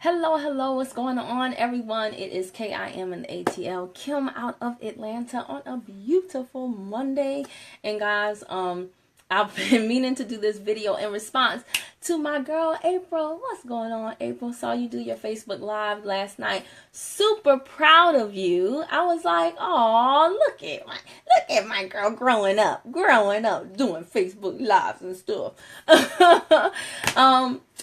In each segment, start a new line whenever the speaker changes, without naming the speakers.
Hello, what's going on, everyone? It is KIM and ATL, Kim out of Atlanta on a beautiful Monday. And guys, I've been meaning to do this video in response to my girl April. What's going on, April? Saw you do your Facebook Live last night. Super proud of you. I was like, oh, look at my girl growing up, doing Facebook Lives and stuff.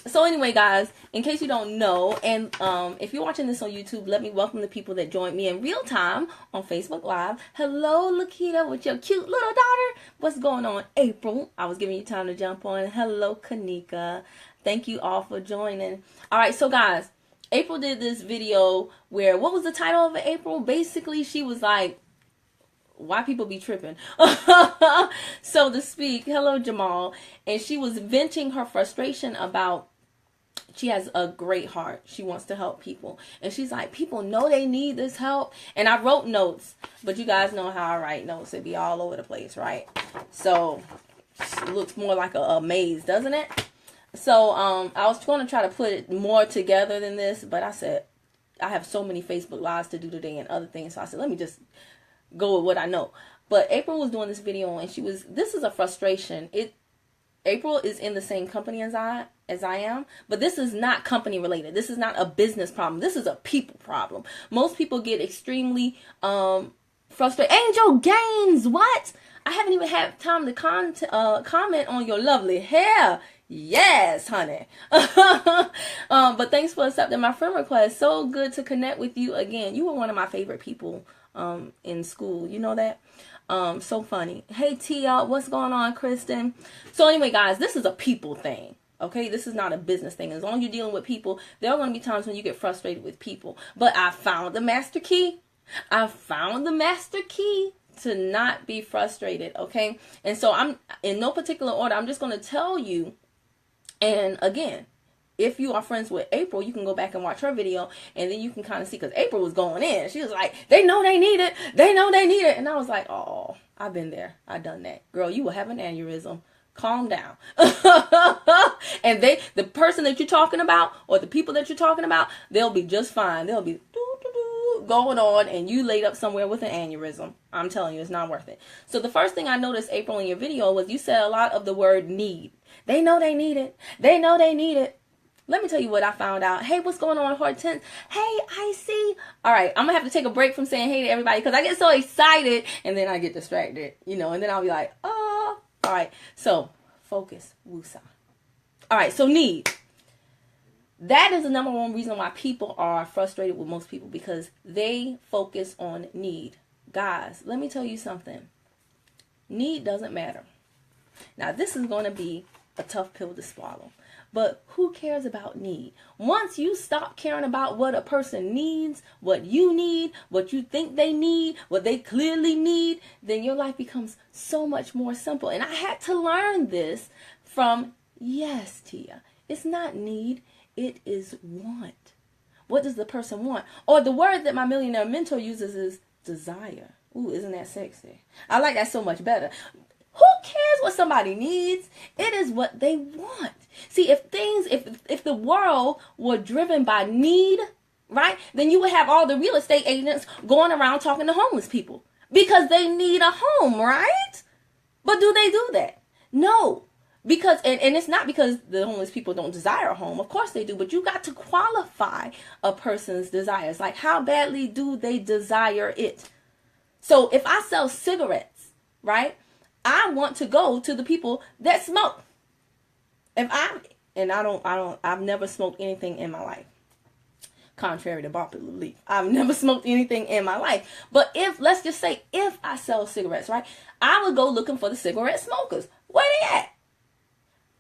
So anyway, guys, in case you don't know, and if you're watching this on YouTube, let me welcome the people that joined me in real time on Facebook Live. Hello, Lakita, with your cute little daughter. What's going on, April? I was giving you time to jump on. Hello, Kanika. Thank you all for joining. All right, so guys, April did this video where, what was the title of it, April? Basically, she was like, why people be tripping, so to speak. Hello, Jamal. And she was venting her frustration about, she has a great heart. She wants to help people. And she's like, people know they need this help. And I wrote notes, but you guys know how I write notes. It'd be all over the place, right? So it looks more like a maze, doesn't it? So I was going to try to put it more together than this, but I said, I have so many Facebook Lives to do today and other things. So I said, let me just go with what I know. But April was doing this video, and this is a frustration. April is in the same company as I am, but this is not company related. This is not a business problem. This is a people problem. Most people get extremely frustrated. Angel Gaines, what? I haven't even had time to comment on your lovely hair. Yes, honey. But thanks for accepting my friend request. So good to connect with you again. You were one of my favorite people in school. You know that? So funny. Hey, Tia, what's going on, Kristen? So anyway, guys, this is a people thing. Okay, this is not a business thing. As long as you're dealing with people, there are going to be times when you get frustrated with people. But I found the master key. I found the master key to not be frustrated. Okay, and so I'm in no particular order. I'm just going to tell you. And again, if you are friends with April, you can go back and watch her video, and then you can kind of see, because April was going in. She was like, they know they need it. They know they need it. And I was like, oh, I've been there. I've done that. Girl, you will have an aneurysm. Calm down. And the person that you're talking about, or the people that you're talking about, they'll be just fine. They'll be going on, and you laid up somewhere with an aneurysm. I'm telling you, it's not worth it. So the first thing I noticed, April, in your video was you said a lot of the word need. They know they need it. They know they need it. Let me tell you what I found out. Hey, what's going on, Hortense? Hey, I see. All right, I'm going to have to take a break from saying hey to everybody, because I get so excited, and then I get distracted, and then I'll be like, oh. All right, so focus, woosah. All right, so need. That is the number one reason why people are frustrated with most people, because they focus on need. Guys, let me tell you something. Need doesn't matter. Now, this is going to be a tough pill to swallow. But who cares about need? Once you stop caring about what a person needs, what you need, what you think they need, what they clearly need, then your life becomes so much more simple. And I had to learn this from, yes, Tia, it's not need, it is want. What does the person want? Or the word that my millionaire mentor uses is desire. Ooh, isn't that sexy? I like that so much better. Who cares what somebody needs? It is what they want. See, if the world were driven by need, right, then you would have all the real estate agents going around talking to homeless people because they need a home, right? But do they do that? No. Because, and it's not because the homeless people don't desire a home. Of course they do, but you got to qualify a person's desires. Like, how badly do they desire it? So if I sell cigarettes, right, I want to go to the people that smoke. I've never smoked anything in my life. Contrary to popular belief, I've never smoked anything in my life. But let's just say, if I sell cigarettes, right, I would go looking for the cigarette smokers. Where they at?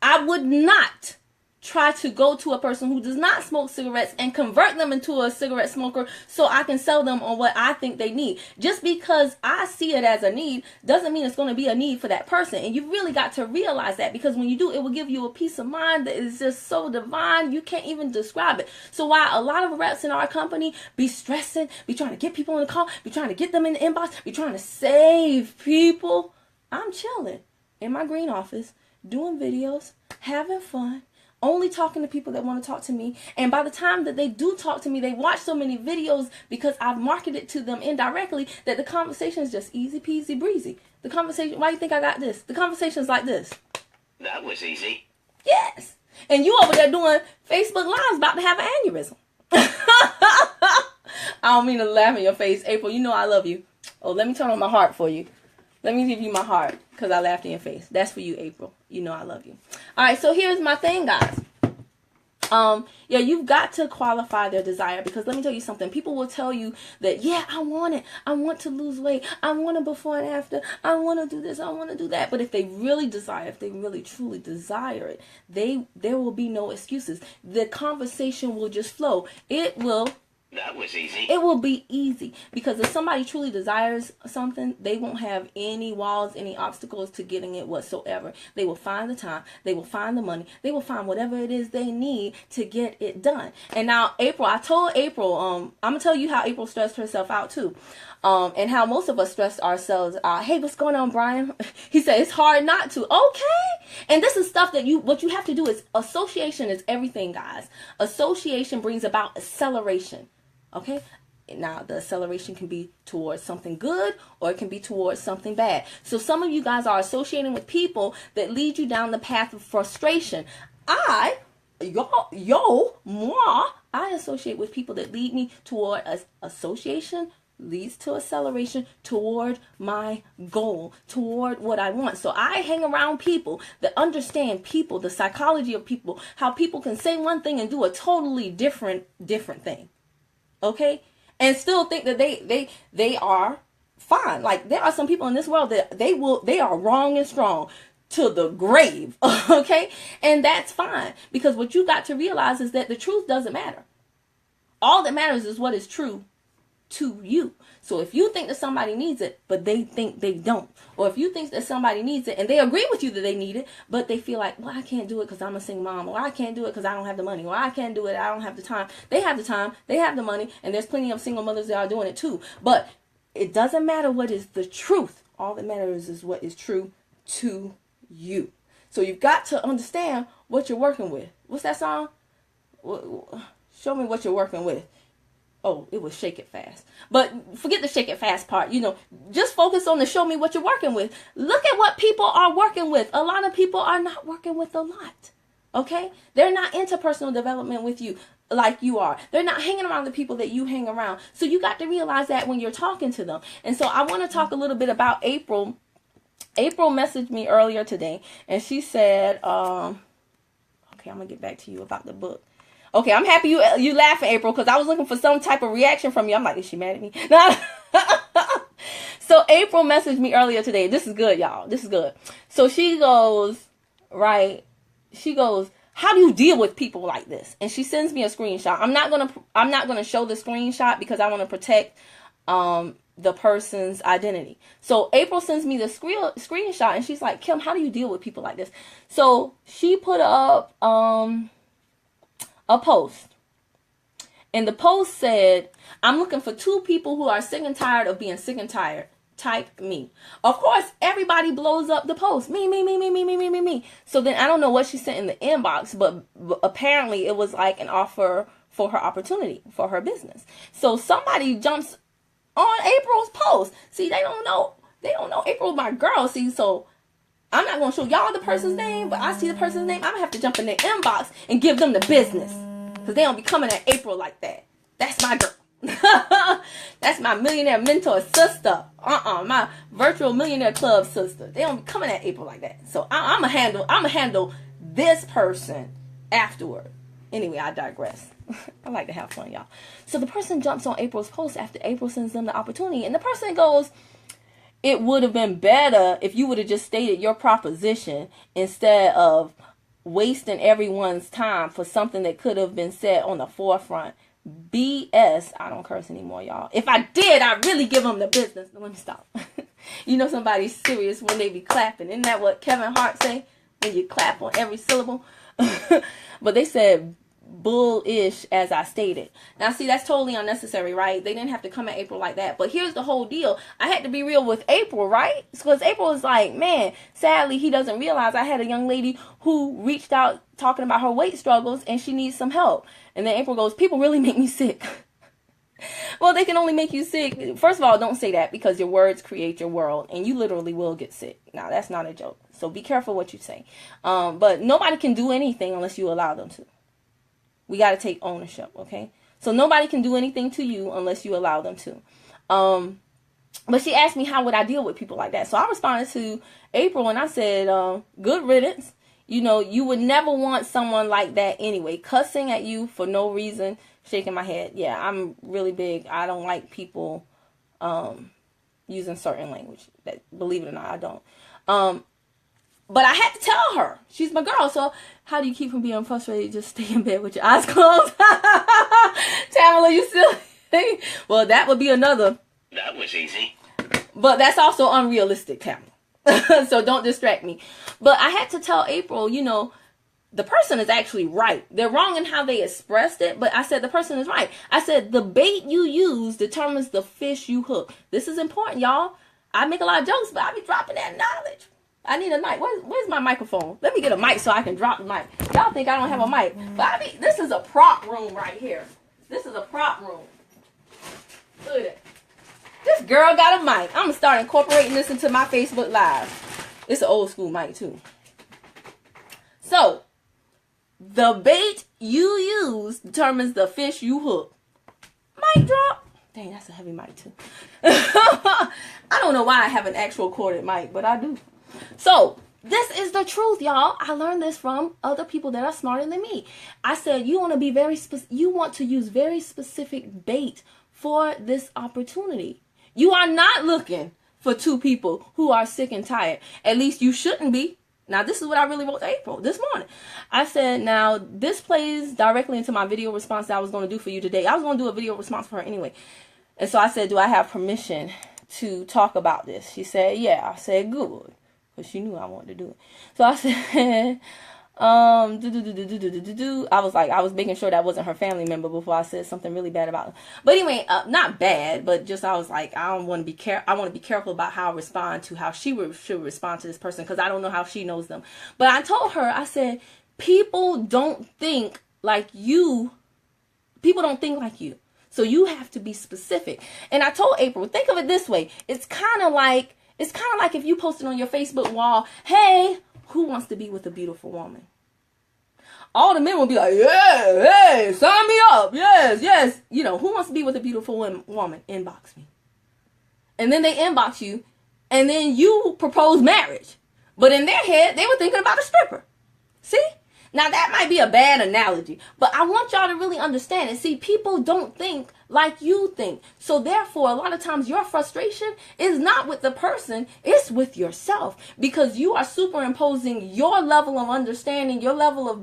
I would not try to go to a person who does not smoke cigarettes and convert them into a cigarette smoker so I can sell them on what I think they need. Just because I see it as a need doesn't mean it's going to be a need for that person. And you really got to realize that, because when you do, it will give you a peace of mind that is just so divine, you can't even describe it. So while a lot of reps in our company be stressing, be trying to get people on the call, be trying to get them in the inbox, be trying to save people, I'm chilling in my green office, doing videos, having fun, only talking to people that want to talk to me. And by the time that they do talk to me, they watch so many videos because I've marketed to them indirectly that the conversation is just easy peasy breezy. The conversation, why do you think I got this? The conversation is like this.
That was easy.
Yes. And you over there doing Facebook Lives about to have an aneurysm. I don't mean to laugh in your face, April. You know I love you. Oh, let me turn on my heart for you. Let me give you my heart because I laughed in your face. That's for you, April. You know I love you. All right, so here's my thing, guys. Yeah, you've got to qualify their desire, because let me tell you something. People will tell you that, yeah, I want it. I want to lose weight. I want it before and after. I want to do this. I want to do that. But if they really desire, if they really truly desire it, there will be no excuses. The conversation will just flow.
That was easy.
It will be easy, because if somebody truly desires something, they won't have any walls, any obstacles to getting it whatsoever. They will find the time. They will find the money. They will find whatever it is they need to get it done. And now, April, I told April, I'm going to tell you how April stressed herself out too. And how most of us stress ourselves out. Hey, what's going on, Brian? He said, it's hard not to. Okay. And this is stuff that what you have to do is, association is everything, guys. Association brings about acceleration. Okay, now the acceleration can be towards something good, or it can be towards something bad. So some of you guys are associating with people that lead you down the path of frustration. I associate with people that lead me toward association leads to acceleration toward my goal, toward what I want. So I hang around people that understand people, the psychology of people, how people can say one thing and do a totally different thing. Okay, and still think that they are fine. Like, there are some people in this world that they are wrong and strong to the grave. Okay, and that's fine, because what you got to realize is that the truth doesn't matter. All that matters is what is true to you. So if you think that somebody needs it, but they think they don't, or if you think that somebody needs it and they agree with you that they need it, but they feel like, well, I can't do it because I'm a single mom, or I can't do it because I don't have the money, or I can't do it, I don't have the time. They have the time, they have the money, and there's plenty of single mothers that are doing it too. But it doesn't matter what is the truth. All that matters is what is true to you. So you've got to understand what you're working with. What's that song? Show me what you're working with. Oh, it was Shake It Fast. But forget the Shake It Fast part. Just focus on the show me what you're working with. Look at what people are working with. A lot of people are not working with a lot. Okay? They're not into personal development with you like you are. They're not hanging around the people that you hang around. So you got to realize that when you're talking to them. And so I want to talk a little bit about April. April messaged me earlier today, and she said, okay, I'm going to get back to you about the book. Okay, I'm happy you laughing, April, because I was looking for some type of reaction from you. I'm like, is she mad at me? So April messaged me earlier today. This is good, y'all. This is good. So she goes, how do you deal with people like this? And she sends me a screenshot. I'm not gonna show the screenshot because I want to protect the person's identity. So April sends me the screenshot, and she's like, Kim, how do you deal with people like this? So she put up a post, and the post said, I'm looking for 2 people who are sick and tired of being sick and tired. Type me. Of course, everybody blows up the post. Me. So then I don't know what she sent in the inbox, but apparently it was like an offer for her opportunity for her business. So somebody jumps on April's post. See, they don't know April, my girl. See, so I'm not going to show y'all the person's name, but I see the person's name. I'm going to have to jump in their inbox and give them the business, because they don't be coming at April like that. That's my girl. That's my millionaire mentor sister. My virtual millionaire club sister. They don't be coming at April like that. So I'm gonna handle this person afterward. Anyway, I digress. I like to have fun, y'all. So the person jumps on April's post after April sends them the opportunity, and the person goes, it would have been better if you would have just stated your proposition instead of wasting everyone's time for something that could have been said on the forefront. BS. I don't curse anymore, y'all. If I did, I'd really give them the business. Let me stop. Somebody's serious when they be clapping. Isn't that what Kevin Hart say? When you clap on every syllable. But they said bullish as I stated. Now, see, that's totally unnecessary, right? They didn't have to come at April like that. But here's the whole deal. I had to be real with April, right? Because April is like, man, sadly, he doesn't realize I had a young lady who reached out talking about her weight struggles and she needs some help. And then April goes, people really make me sick. Well, they can only make you sick. First of all, don't say that, because your words create your world and you literally will get sick. Now, that's not a joke. So be careful what you say. But nobody can do anything unless you allow them to. We got to take ownership, okay? So nobody can do anything to you unless you allow them to. But she asked me how would I deal with people like that. So I responded to April and I said, good riddance. You know, you would never want someone like that anyway. Cussing at you for no reason, shaking my head. Yeah, I'm really big. I don't like people using certain language. That, believe it or not, I don't. But I had to tell her. She's my girl. So how do you keep from being frustrated? Just stay in bed with your eyes closed. Tamala, you silly. Well, that would be another.
That was easy.
But that's also unrealistic, Tamala. So don't distract me. But I had to tell April, you know, the person is actually right. They're wrong in how they expressed it, but I said the person is right. I said the bait you use determines the fish you hook. This is important, y'all. I make a lot of jokes, but I be dropping that knowledge. I need a mic. Where's my microphone? Let me get a mic so I can drop the mic. Y'all think I don't have a mic. But this is a prop room right here. This is a prop room. Look at that. This girl got a mic. I'm going to start incorporating this into my Facebook Live. It's an old school mic too. So, the bait you use determines the fish you hook. Mic drop. Dang, that's a heavy mic too. I don't know why I have an actual corded mic, but I do. So, this is the truth, y'all. I learned this from other people that are smarter than me. I said you want to be you want to use very specific bait for this opportunity. You are not looking for two people who are sick and tired. At least you shouldn't be. Now, this is what I really wrote to April this morning. I said, now, this plays directly into my video response that I was going to do for you today. I was going to do a video response for her anyway. And so I said, do I have permission to talk about this? She said, yeah. I said, good. Because she knew I wanted to do it. So I said, I was making sure that wasn't her family member before I said something really bad about her. But anyway, not bad, but just I was like, I want to be careful about how I respond to how she should respond to this person, because I don't know how she knows them. But I told her, I said, people don't think like you. People don't think like you. So you have to be specific. And I told April, think of it this way. It's kind of like if you posted on your Facebook wall, hey, who wants to be with a beautiful woman? All the men will be like, yeah, hey, sign me up. Yes, yes. You know, who wants to be with a beautiful woman? Inbox me. And then they inbox you, and then you propose marriage. But in their head, they were thinking about a stripper. See? Now, that might be a bad analogy, but I want y'all to really understand it. See, people don't think like you think. So therefore, a lot of times your frustration is not with the person, it's with yourself, because you are superimposing your level of understanding, your level of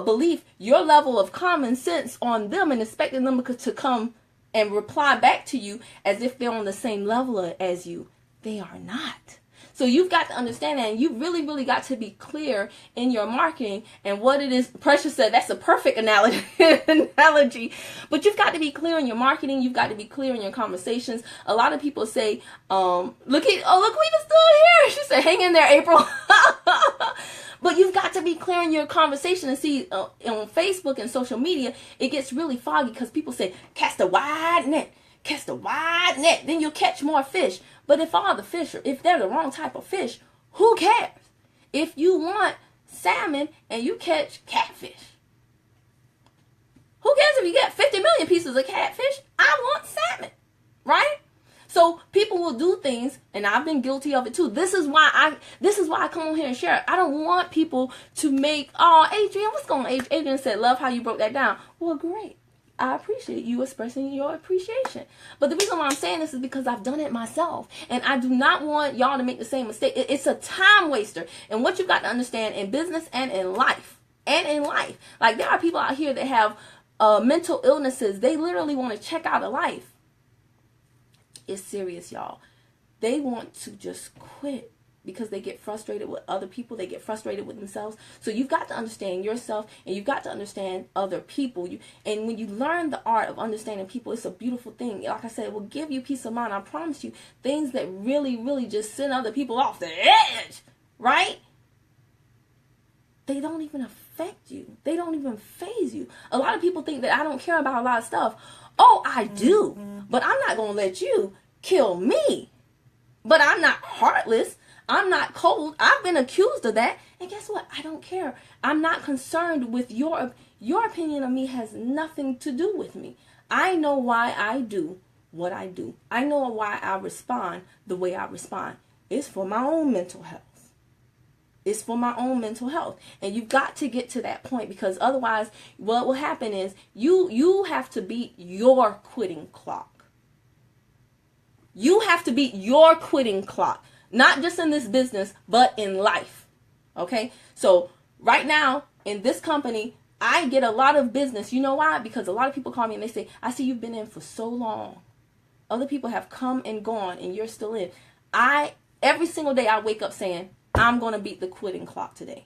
belief, your level of common sense on them, and expecting them to come and reply back to you as if they're on the same level as you. They are not. So you've got to understand that, and you really, really got to be clear in your marketing and what it is. Precious said that's a perfect analogy. But you've got to be clear in your marketing. You've got to be clear in your conversations. A lot of people say, look, Queen's still here. She said, hang in there, April. But you've got to be clear in your conversation. And see, on Facebook and social media, it gets really foggy because people say, cast a wide net. Cast a wide net, then you'll catch more fish. But if all the fish if they're the wrong type of fish, who cares? If you want salmon and you catch catfish, who cares if you get 50 million pieces of catfish? I want salmon, right? So people will do things, and I've been guilty of it too. This is why I come on here and share it. I don't want people to make, oh, Adrian, what's going on? Adrian said, love how you broke that down. Well, great. I appreciate you expressing your appreciation. But the reason why I'm saying this is because I've done it myself. And I do not want y'all to make the same mistake. It's a time waster. And what you've got to understand in business and in life. Like, there are people out here that have mental illnesses. They literally want to check out of life. It's serious, y'all. They want to just quit. because they get frustrated with other people. They get frustrated with themselves. So you've got to understand yourself, and you've got to understand other people. And when you learn the art of understanding people, it's a beautiful thing. Like I said, it will give you peace of mind. I promise you, things that really, really just send other people off the edge, right? They don't even affect you. They don't even faze you. A lot of people think that I don't care about a lot of stuff. Oh, I do. But I'm not going to let you kill me. But I'm not heartless. I'm not cold. I've been accused of that. And guess what? I don't care. I'm not concerned with your opinion of me has nothing to do with me. I know why I do what I do. I know why I respond the way I respond. It's for my own mental health. It's for my own mental health. And you've got to get to that point, because otherwise what will happen is you have to beat your quitting clock. You have to beat your quitting clock. Not just in this business, but in life. Okay? So right now in this company, I get a lot of business. You know why? Because a lot of people call me and they say, I see you've been in for so long. Other people have come and gone and you're still in. Every single day I wake up saying, I'm going to beat the quitting clock today.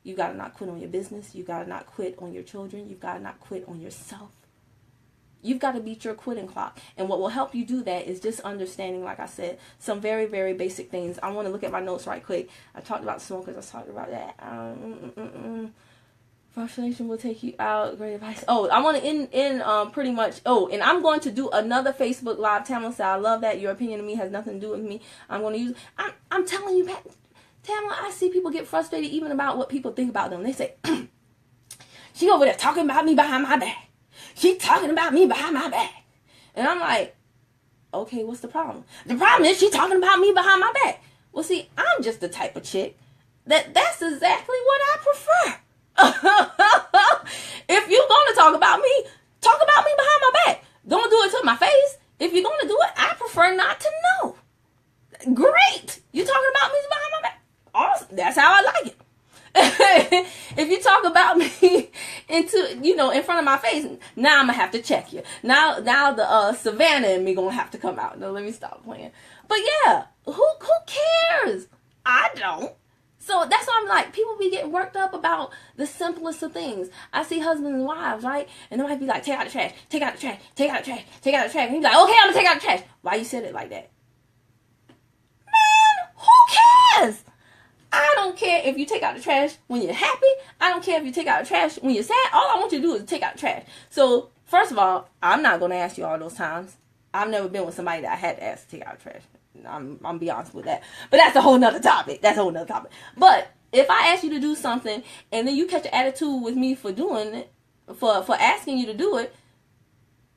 You got to not quit on your business. You got to not quit on your children. You've got to not quit on yourself. You've got to beat your quitting clock. And what will help you do that is just understanding, like I said, some very, very basic things. I want to look at my notes right quick. I talked about smokers. I talked about that. Frustration will take you out. Great advice. Oh, I want to end pretty much. Oh, and I'm going to do another Facebook Live. Tamala said, I love that. Your opinion of me has nothing to do with me. I'm going to use. I'm telling you, Tamala, I see people get frustrated even about what people think about them. They say, she over there talking about me behind my back. She talking about me behind my back. And I'm like, okay, what's the problem? The problem is she talking about me behind my back. Well, see, I'm just the type of chick that's exactly what I prefer. If you're going to talk about me behind my back. Don't do it to my face. If you're going to do it, I prefer not to know. Great. You talking about me behind my back. Awesome. That's how I like it. If you talk about me in front of my face, now I'm gonna have to check you. Now the Savannah and me gonna have to come out. No, let me stop playing. But yeah, who cares? I don't. So that's why I'm like, people be getting worked up about the simplest of things. I see husbands and wives, right? And they might be like, take out the trash, take out the trash, take out the trash, take out the trash. And he's like, okay, I'm gonna take out the trash. Why you said it like that? Man, who cares? I don't care if you take out the trash when you're happy. I don't care if you take out the trash when you're sad. All I want you to do is take out the trash. So, first of all, I'm not going to ask you all those times. I've never been with somebody that I had to ask to take out the trash. I'm be honest with that. But that's a whole nother topic. But if I ask you to do something and then you catch an attitude with me for doing it, for asking you to do it,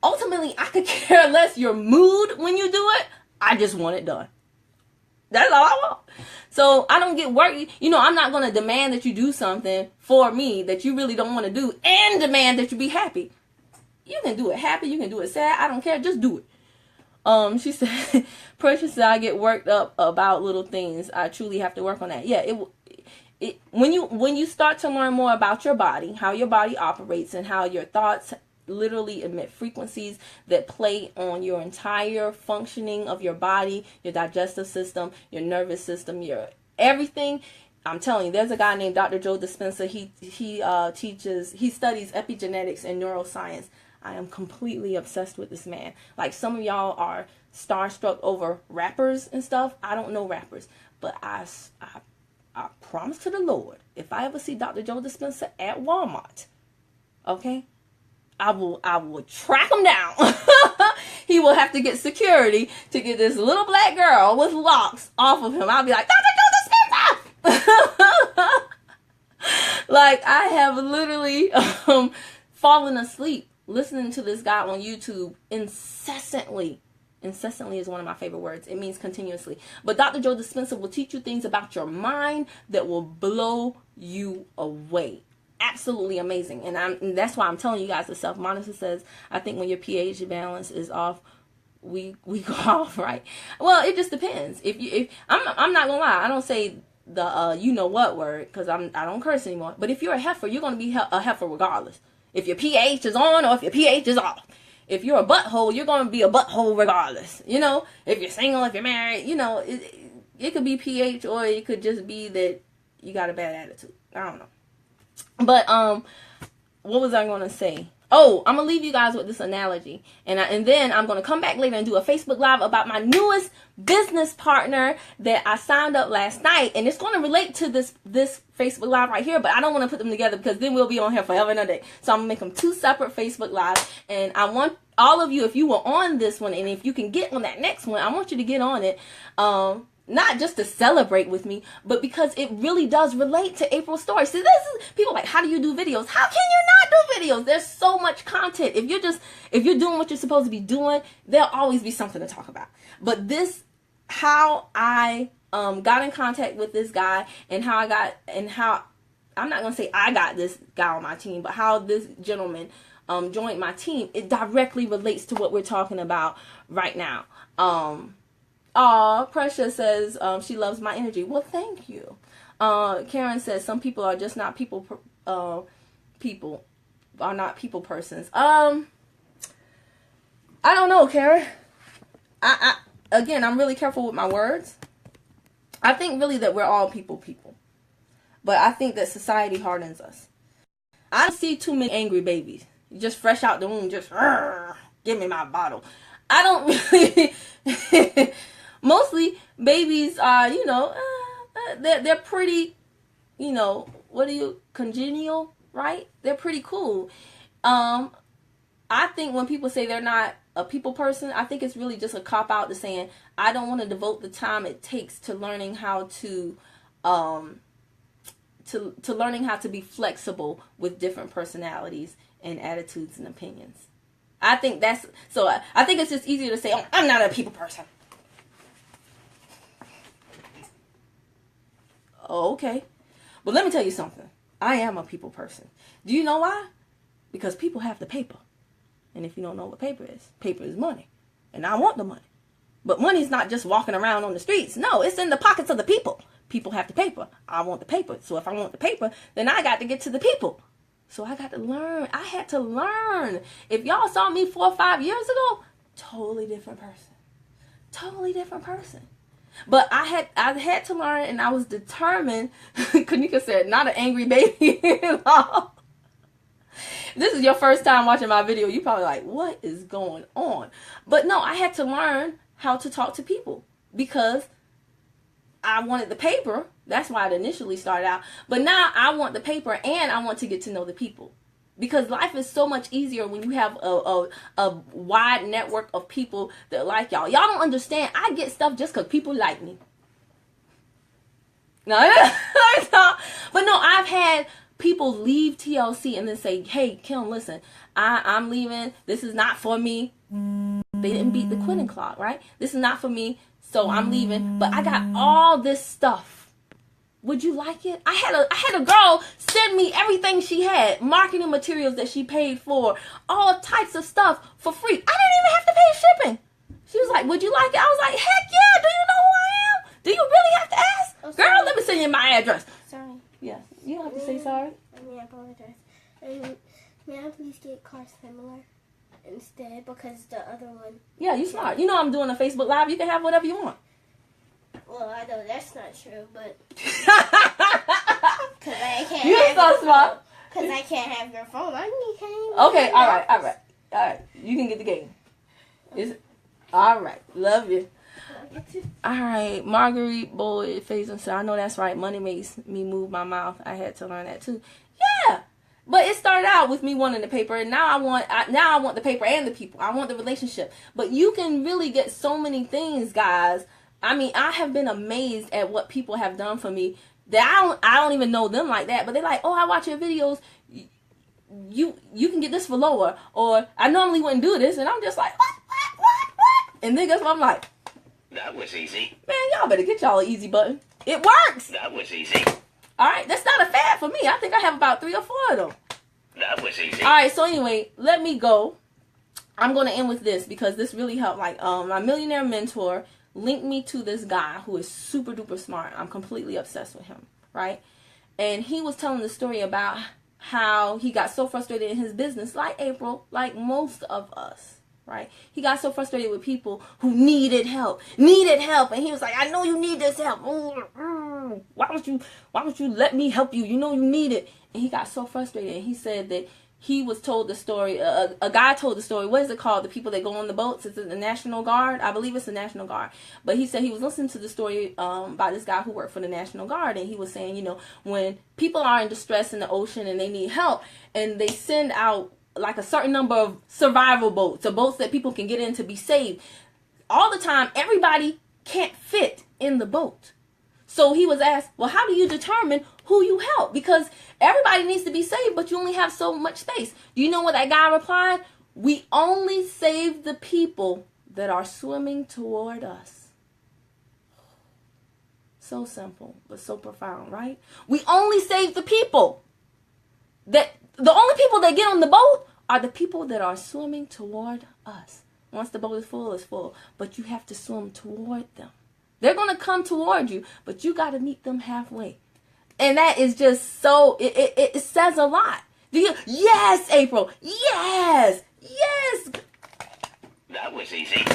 ultimately I could care less your mood when you do it. I just want it done. That's all I want. So I don't get worried. I'm not going to demand that you do something for me that you really don't want to do and demand that you be happy. You can do it happy. You can do it sad. I don't care. Just do it. She said, Precious said, I get worked up about little things. I truly have to work on that. Yeah, when you start to learn more about your body, how your body operates, and how your thoughts literally emit frequencies that play on your entire functioning of your body, your digestive system, your nervous system, your everything. I'm telling you, there's a guy named Dr. Joe Dispenza. He studies epigenetics and neuroscience. I am completely obsessed with this man. Like, some of y'all are starstruck over rappers and stuff. I don't know rappers, but I promise to the Lord, if I ever see Dr. Joe Dispenza at Walmart, okay, I will track him down. He will have to get security to get this little black girl with locks off of him. I'll be like, Dr. Joe Dispenza! Like, I have literally fallen asleep listening to this guy on YouTube incessantly. Incessantly is one of my favorite words. It means continuously. But Dr. Joe Dispenza will teach you things about your mind that will blow you away. Absolutely amazing. And that's why I'm telling you guys this stuff. Monica says, I think when your pH balance is off, we go off, right? Well, it just depends. If I'm not gonna lie, I don't say the you know what word, because I don't curse anymore. But if you're a heifer, you're gonna be a heifer regardless. If your pH is on or if your pH is off. If you're a butthole, you're gonna be a butthole regardless. If you're single, if you're married, it could be pH, or it could just be that you got a bad attitude. I don't know. But what was I going to say? Oh, I'm going to leave you guys with this analogy. And then I'm going to come back later and do a Facebook Live about my newest business partner that I signed up last night. And it's going to relate to this Facebook Live right here. But I don't want to put them together because then we'll be on here forever and a day. So I'm going to make them 2 separate Facebook Lives. And I want all of you, if you were on this one and if you can get on that next one, I want you to get on it. Not just to celebrate with me, but because it really does relate to April's story. See, this is, people like, how do you do videos? How can you not do videos? There's so much content. If you're doing what you're supposed to be doing, there'll always be something to talk about. But how I got in contact with this guy, and how I'm not going to say I got this guy on my team, but how this gentleman joined my team, it directly relates to what we're talking about right now. Precious says she loves my energy. Well, thank you. Karen says some people are just not people are not people persons. I don't know, Karen. Again, I'm really careful with my words. I think really that we're all people. But I think that society hardens us. I don't see too many angry babies. Just fresh out the womb, just give me my bottle. I don't really... Mostly babies are, they're pretty, congenial, right? They're pretty cool. I think when people say they're not a people person, I think it's really just a cop out to saying, I don't want to devote the time it takes to learning how to learning how to be flexible with different personalities and attitudes and opinions. I think I think it's just easier to say, oh, I'm not a people person. Oh, okay. Well, let me tell you something. I am a people person. Do you know why? Because people have the paper. And if you don't know what paper is money. And I want the money. But money's not just walking around on the streets. No, it's in the pockets of the people. People have the paper. I want the paper. So if I want the paper, then I got to get to the people. So I got to learn. I had to learn. If y'all saw me 4 or 5 years ago, totally different person. Totally different person. But I had to learn, and I was determined. Kanika said, not an angry baby. This is your first time watching my video. You're probably like, what is going on? But no, I had to learn how to talk to people because I wanted the paper. That's why it initially started out. But now I want the paper, and I want to get to know the people. Because life is so much easier when you have a wide network of people that like y'all. Y'all don't understand. I get stuff just because people like me. No, but no, I've had people leave TLC and then say, hey, Kim, listen, I'm leaving. This is not for me. They didn't beat the quitting clock, right? This is not for me, so I'm leaving. But I got all this stuff. Would you like it? I had a girl send me everything she had, marketing materials that she paid for, all types of stuff for free. I didn't even have to pay shipping. She was like, would you like it? I was like, heck yeah, do you know who I am? Do you really have to ask? Oh, girl, let me send you my address.
Sorry.
Yes, you don't have to say sorry.
I apologize. May I please get car similar instead because the other one...
Yeah, you smart. You know I'm doing a Facebook Live. You can have whatever you want.
Well, I know that's not true, but... Because I can't
You're so smart.
Because I can't have your phone. I
Okay, all right. You can get the game. All right. Love you. All right. Marguerite Boyd Faison said, I know that's right. Money makes me move my mouth. I had to learn that too. Yeah. But it started out with me wanting the paper, and now I want the paper and the people. I want the relationship. But you can really get so many things, guys. I mean, I have been amazed at what people have done for me that I don't even know them like that. But they're like, oh, I watch your videos. You can get this for lower. Or I normally wouldn't do this. And I'm just like, what? And then guess what? I'm like,
that was easy.
Man, y'all better get y'all an easy button. It works.
That was easy.
All right. That's not a fad for me. I think I have about 3 or 4 of them.
That was easy.
All right. So anyway, let me go. I'm going to end with this because this really helped. Like, my millionaire mentor linked me to this guy who is super duper smart. I'm completely obsessed with him, right? And he was telling the story about how he got so frustrated in his business, like April, like most of us, right? He got so frustrated with people who needed help. And he was like, I know you need this help. Why don't you let me help you? You know you need it. And he got so frustrated. And he said that he was told the story. A guy told the story. What is it called? The people that go on the boats. Is it the National Guard? I believe it's the National Guard. But he said he was listening to the story by this guy who worked for the National Guard. And he was saying, you know, when people are in distress in the ocean and they need help, and they send out like a certain number of survival boats, or boats that people can get in to be saved. All the time, everybody can't fit in the boat. So he was asked, well, how do you determine who you help? Because everybody needs to be saved, but you only have so much space. Do you know what that guy replied? We only save the people that are swimming toward us. So simple, but so profound, right? We only save the people the only people that get on the boat are the people that are swimming toward us. Once the boat is full, it's full. But you have to swim toward them. They're going to come toward you, but you got to meet them halfway. And that is just so, it says a lot. Do you? Yes, April. Yes. Yes.
That was easy.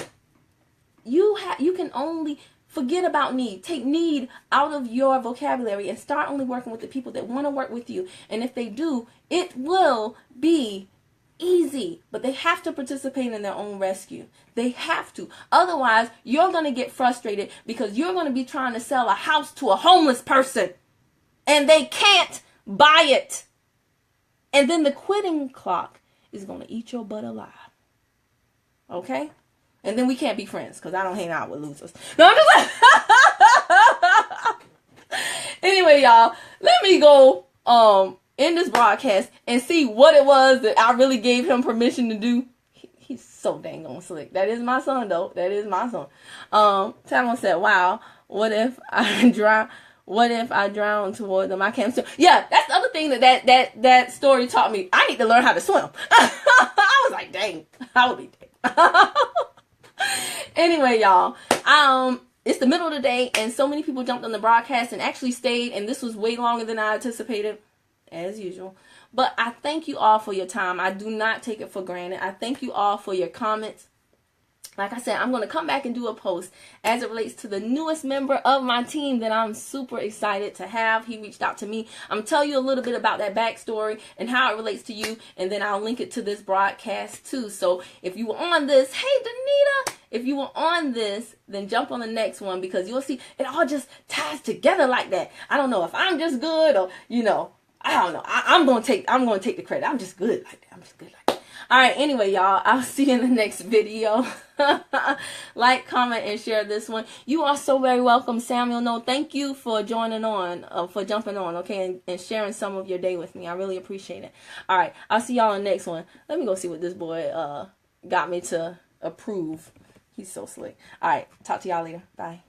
You can only forget about need. Take need out of your vocabulary and start only working with the people that want to work with you. And if they do, it will be easy. But they have to participate in their own rescue. They have to. Otherwise, you're going to get frustrated because you're going to be trying to sell a house to a homeless person and they can't buy it. And then the quitting clock is going to eat your butt alive. Okay? And then we can't be friends because I don't hang out with losers. No, I'm just Anyway, y'all, let me go in this broadcast and see what it was that I really gave him permission to do. He's so dang on slick. That is my son, though. That is my son. Tamron said, wow, what if I drown? What if I drown toward them? I can't swim. Yeah, that's the other thing that story taught me. I need to learn how to swim. I was like, dang, I would be dead. Anyway, y'all, it's the middle of the day, and so many people jumped on the broadcast and actually stayed, and this was way longer than I anticipated, as usual. But I thank you all for your time. I do not take it for granted. I thank you all for your comments. Like I said, I'm going to come back and do a post as it relates to the newest member of my team that I'm super excited to have. He reached out to me. I'm going to tell you a little bit about that backstory and how it relates to you, and then I'll link it to this broadcast too. So if you were on this, hey, Danita, if you were on this, then jump on the next one because you'll see it all just ties together like that. I don't know if I'm just good or, you know, I don't know. I'm going to take the credit. I'm just good like that. I'm just good like that. All right, anyway, y'all, I'll see you in the next video. Like, comment, and share this one. You are so very welcome, Samuel. No, thank you for joining on, for jumping on, okay, and sharing some of your day with me. I really appreciate it. All right, I'll see y'all in the next one. Let me go see what this boy got me to approve. He's so slick. All right, talk to y'all later. Bye.